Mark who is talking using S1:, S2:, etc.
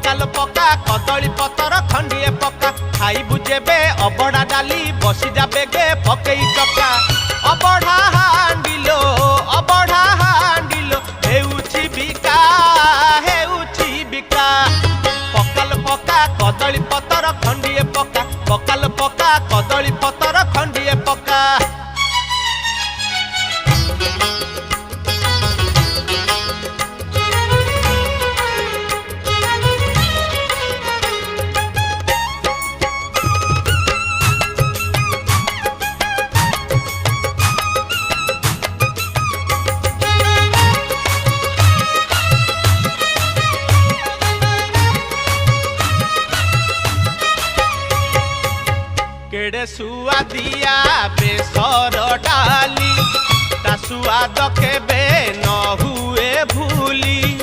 S1: पकाल पका कदली पतर खंडिए पका खाइबु जेबे अबड़ा डाली बसी जाबे गे पकई चका अबड़ा हांडिलो हेउछि बिका पकाल पका कदली पतर खंडिए पका पकाल पका कदली पतर खंडिए पका केड़े सुआदिया बेसर डाली ता सुआद केबे न हुए भूली